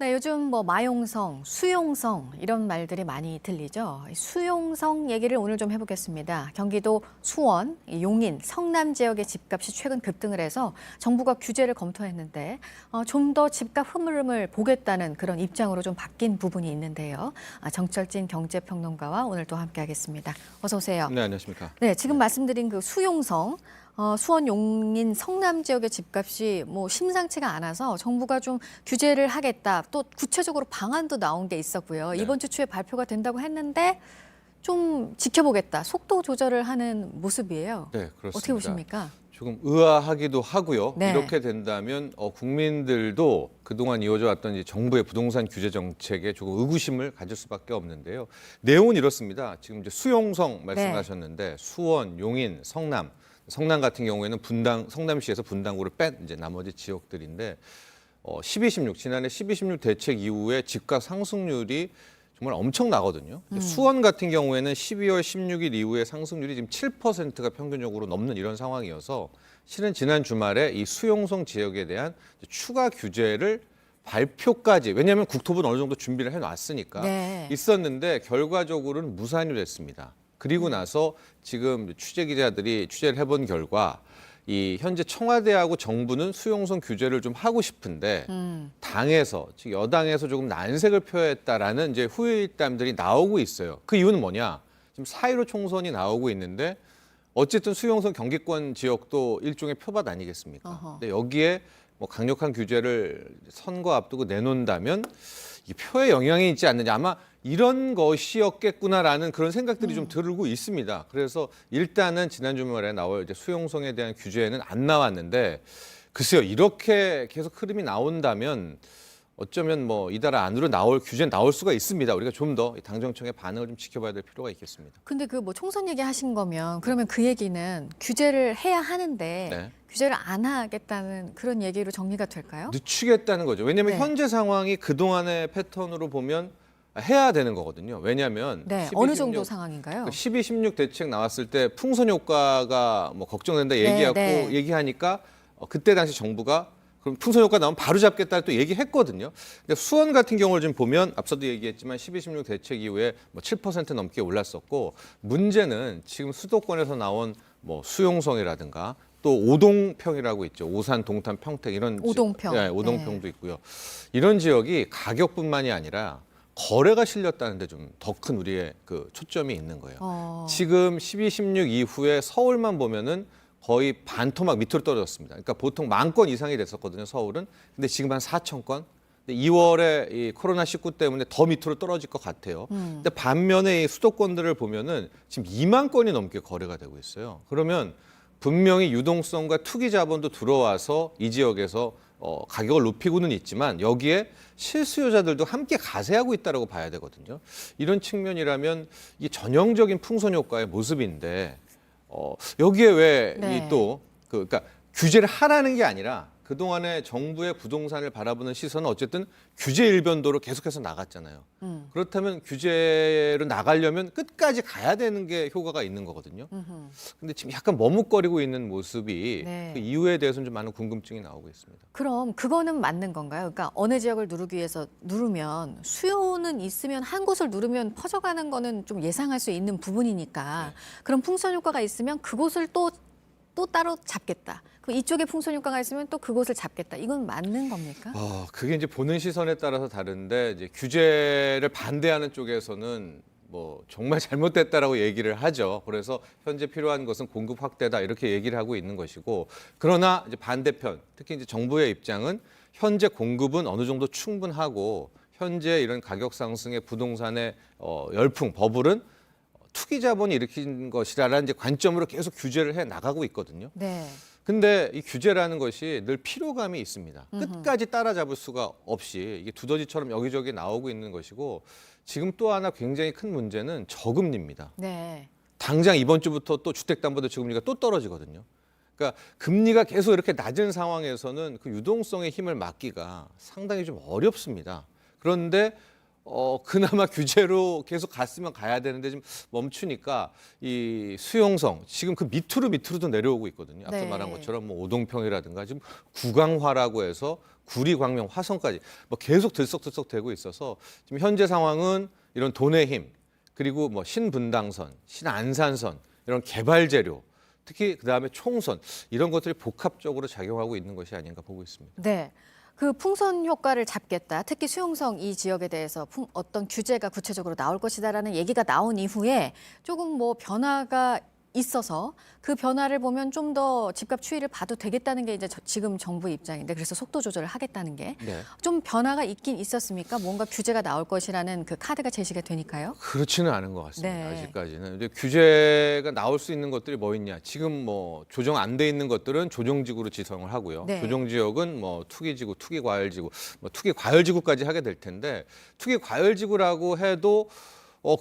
네, 요즘 뭐 마용성, 수용성 이런 말들이 많이 들리죠. 수용성 얘기를 오늘 좀 해보겠습니다. 경기도 수원, 용인, 성남 지역의 집값이 최근 급등을 해서 정부가 규제를 검토했는데 좀 더 집값 흐름을 보겠다는 그런 입장으로 좀 바뀐 부분이 있는데요. 정철진 경제평론가와 오늘 또 함께하겠습니다. 어서 오세요. 네, 안녕하십니까. 네, 지금 말씀드린 그 수용성. 수원, 용인, 성남 지역의 집값이 뭐 심상치가 않아서 정부가 좀 규제를 하겠다. 또 구체적으로 방안도 나온 게 있었고요. 네. 이번 주 초에 발표가 된다고 했는데 좀 지켜보겠다. 속도 조절을 하는 모습이에요. 네, 그렇습니다. 어떻게 보십니까? 조금 의아하기도 하고요. 네. 이렇게 된다면 국민들도 그동안 이어져 왔던 이 정부의 부동산 규제 정책에 조금 의구심을 가질 수밖에 없는데요. 내용은 이렇습니다. 지금 이제 수용성 말씀하셨는데 수원, 용인, 성남 같은 경우에는 성남시에서 분당구를 뺀 이제 나머지 지역들인데 12, 16 지난해 12, 16 대책 이후에 집값 상승률이 정말 엄청나거든요. 수원 같은 경우에는 12월 16일 이후에 상승률이 지금 7%가 평균적으로 넘는 이런 상황이어서 실은 지난 주말에 이 수용성 지역에 대한 추가 규제를 발표까지, 왜냐하면 국토부는 어느 정도 준비를 해놨으니까 네. 있었는데 결과적으로는 무산이 됐습니다. 그리고 나서 지금 취재 기자들이 취재를 해본 결과 이 현재 청와대하고 정부는 수용성 규제를 좀 하고 싶은데 당에서, 즉 여당에서 조금 난색을 표했다라는 이제 후일담들이 나오고 있어요. 그 이유는 뭐냐? 지금 4.15 총선이 나오고 있는데 어쨌든 수용성 경기권 지역도 일종의 표밭 아니겠습니까? 어허. 근데 여기에 뭐 강력한 규제를 선거 앞두고 내놓는다면 이 표에 영향이 있지 않느냐, 아마 이런 것이었겠구나라는 그런 생각들이 좀 들고 있습니다. 그래서 일단은 지난 주말에 나올 이제 수용성에 대한 규제는 안 나왔는데 글쎄요, 이렇게 계속 흐름이 나온다면 어쩌면 뭐 이달 안으로 나올 규제는 나올 수가 있습니다. 우리가 좀 더 당정청의 반응을 좀 지켜봐야 될 필요가 있겠습니다. 근데 그 뭐 총선 얘기하신 거면 그러면 그 얘기는 규제를 해야 하는데 네. 규제를 안 하겠다는 그런 얘기로 정리가 될까요? 늦추겠다는 거죠. 왜냐하면 네. 현재 상황이 그동안의 패턴으로 보면 해야 되는 거거든요. 왜냐하면 네, 12, 어느 16 정도 상황인가요? 12, 16 대책 나왔을 때 풍선 효과가 뭐 걱정된다 얘기하고 네. 얘기하니까 그때 당시 정부가 그럼 풍선 효과 나오면 바로 잡겠다 또 얘기했거든요. 근데 수원 같은 경우를 좀 보면 앞서도 얘기했지만 12, 16 대책 이후에 뭐 7% 넘게 올랐었고 문제는 지금 수도권에서 나온 뭐 수용성이라든가 또 오동평이라고 있죠. 오산, 동탄, 평택 이런 오동평. 네, 오동평도 있고요. 이런 지역이 가격뿐만이 아니라 거래가 실렸다는 데 좀 더 큰 우리의 그 초점이 있는 거예요. 지금 12, 16 이후에 서울만 보면은 거의 반토막 밑으로 떨어졌습니다. 그러니까 보통 10,000건 이상이 됐었거든요, 서울은. 근데 지금 한 4,000건. 근데 2월에 이 코로나19 때문에 더 밑으로 떨어질 것 같아요. 근데 반면에 이 수도권들을 보면은 지금 2만 건이 넘게 거래가 되고 있어요. 그러면 분명히 유동성과 투기 자본도 들어와서 이 지역에서 가격을 높이고는 있지만 여기에 실수요자들도 함께 가세하고 있다고 봐야 되거든요. 이런 측면이라면 이게 전형적인 풍선 효과의 모습인데 여기에 왜 네. 이 또 그러니까 규제를 하라는 게 아니라 그동안에 정부의 부동산을 바라보는 시선은 어쨌든 규제 일변도로 계속해서 나갔잖아요. 그렇다면 규제로 나가려면 끝까지 가야 되는 게 효과가 있는 거거든요. 근데 지금 약간 머뭇거리고 있는 모습이 네. 그 이유에 대해서는 좀 많은 궁금증이 나오고 있습니다. 그럼 그거는 맞는 건가요? 그러니까 어느 지역을 누르기 위해서 누르면 수요는 있으면 한 곳을 누르면 퍼져가는 거는 좀 예상할 수 있는 부분이니까 그럼 풍선 효과가 있으면 그곳을 또 따로 잡겠다. 그럼 이쪽에 풍선 효과가 있으면 또 그곳을 잡겠다. 이건 맞는 겁니까? 그게 이제 보는 시선에 따라서 다른데 이제 규제를 반대하는 쪽에서는 뭐 정말 잘못됐다라고 얘기를 하죠. 그래서 현재 필요한 것은 공급 확대다 이렇게 얘기를 하고 있는 것이고, 그러나 이제 반대편, 특히 이제 정부의 입장은 현재 공급은 어느 정도 충분하고 현재 이런 가격 상승의 부동산의 열풍, 버블은 투기 자본이 일으킨 것이라는 이제 관점으로 계속 규제를 해 나가고 있거든요. 네. 근데 이 규제라는 것이 늘 피로감이 있습니다. 끝까지 따라잡을 수가 없이 이게 두더지처럼 여기저기 나오고 있는 것이고, 지금 또 하나 굉장히 큰 문제는 저금리입니다. 네. 당장 이번 주부터 또 주택담보대출 금리가 또 떨어지거든요. 그러니까 금리가 계속 이렇게 낮은 상황에서는 그 유동성의 힘을 막기가 상당히 좀 어렵습니다. 그런데 그나마 규제로 계속 갔으면 가야 되는데 좀 멈추니까 이 수용성 지금 그 밑으로도 내려오고 있거든요. 앞서 네. 말한 것처럼 뭐 오동평이라든가 지금 구강화라고 해서 구리, 광명, 화성까지 뭐 계속 들썩들썩 되고 있어서 지금 현재 상황은 이런 돈의 힘 그리고 뭐 신분당선, 신안산선 이런 개발 재료 특히 그다음에 총선 이런 것들이 복합적으로 작용하고 있는 것이 아닌가 보고 있습니다. 네. 그 풍선 효과를 잡겠다. 특히 수용성 이 지역에 대해서 어떤 규제가 구체적으로 나올 것이다라는 얘기가 나온 이후에 조금 뭐 변화가 있어서 그 변화를 보면 좀 더 집값 추이를 봐도 되겠다는 게 이제 지금 정부 입장인데 그래서 속도 조절을 하겠다는 게 좀 네. 변화가 있긴 있었습니까? 뭔가 규제가 나올 것이라는 그 카드가 제시가 되니까요. 그렇지는 않은 것 같습니다. 네. 아직까지는. 근데 규제가 나올 수 있는 것들이 뭐 있냐? 지금 뭐 조정 안 돼 있는 것들은 조정지구로 지정을 하고요. 네. 조정지역은 뭐 투기지구, 투기과열지구, 뭐 투기과열지구까지 하게 될 텐데 투기과열지구라고 해도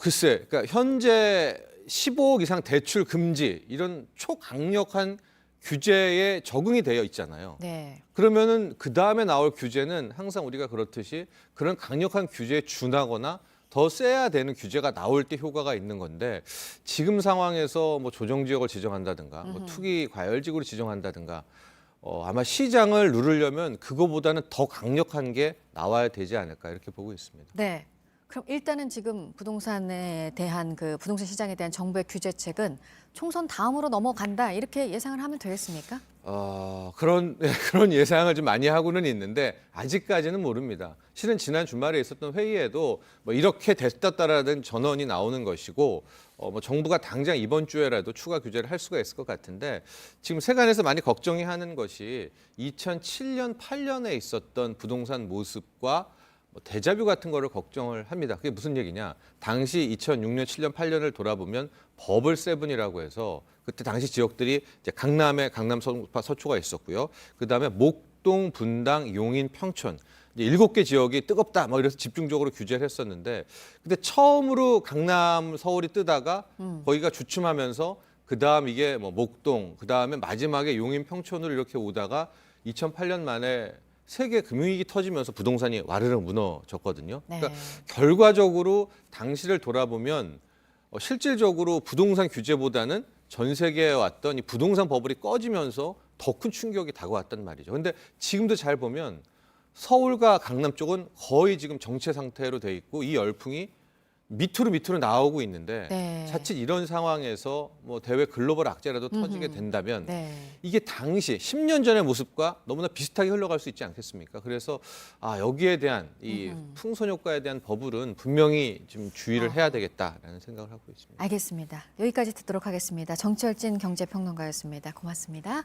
글쎄, 그러니까 현재 15억 이상 대출 금지 이런 초강력한 규제에 적응이 되어 있잖아요. 네. 그러면은 그 다음에 나올 규제는 항상 우리가 그렇듯이 그런 강력한 규제에 준하거나 더 세야 되는 규제가 나올 때 효과가 있는 건데 지금 상황에서 뭐 조정 지역을 지정한다든가 뭐 투기 과열지구를 지정한다든가 아마 시장을 누르려면 그거보다는 더 강력한 게 나와야 되지 않을까 이렇게 보고 있습니다. 네. 그럼 일단은 지금 부동산에 대한 그 부동산 시장에 대한 정부의 규제책은 총선 다음으로 넘어간다 이렇게 예상을 하면 되겠습니까? 그런 예상을 좀 많이 하고는 있는데 아직까지는 모릅니다. 실은 지난 주말에 있었던 회의에도 뭐 이렇게 됐다라는 전언이 나오는 것이고 뭐 정부가 당장 이번 주에라도 추가 규제를 할 수가 있을 것 같은데 지금 세간에서 많이 걱정이 하는 것이 2007년, 8년에 있었던 부동산 모습과 뭐 대자뷰 같은 거를 걱정을 합니다. 그게 무슨 얘기냐? 당시 2006년, 7년, 8년을 돌아보면 버블 세븐이라고 해서 그때 당시 지역들이 이제 강남에 강남 서초가 있었고요. 그다음에 목동, 분당, 용인, 평촌 이제 7개 지역이 뜨겁다 막 이래서 집중적으로 규제를 했었는데 근데 처음으로 강남, 서울이 뜨다가 거기가 주춤하면서 그다음 이게 뭐 목동, 그다음에 마지막에 용인, 평촌으로 이렇게 오다가 2008년 만에 세계 금융위기 터지면서 부동산이 와르르 무너졌거든요. 네. 그러니까 결과적으로 당시를 돌아보면 실질적으로 부동산 규제보다는 전 세계에 왔던 이 부동산 버블이 꺼지면서 더 큰 충격이 다가왔단 말이죠. 근데 지금도 잘 보면 서울과 강남 쪽은 거의 지금 정체 상태로 돼 있고 이 열풍이 밑으로 나오고 있는데 네. 자칫 이런 상황에서 뭐 대외 글로벌 악재라도 터지게 된다면 네. 이게 당시 10년 전의 모습과 너무나 비슷하게 흘러갈 수 있지 않겠습니까? 그래서 여기에 대한 이 풍선 효과에 대한 버블은 분명히 좀 주의를 해야 되겠다라는 생각을 하고 있습니다. 알겠습니다. 여기까지 듣도록 하겠습니다. 정철진 경제평론가였습니다. 고맙습니다.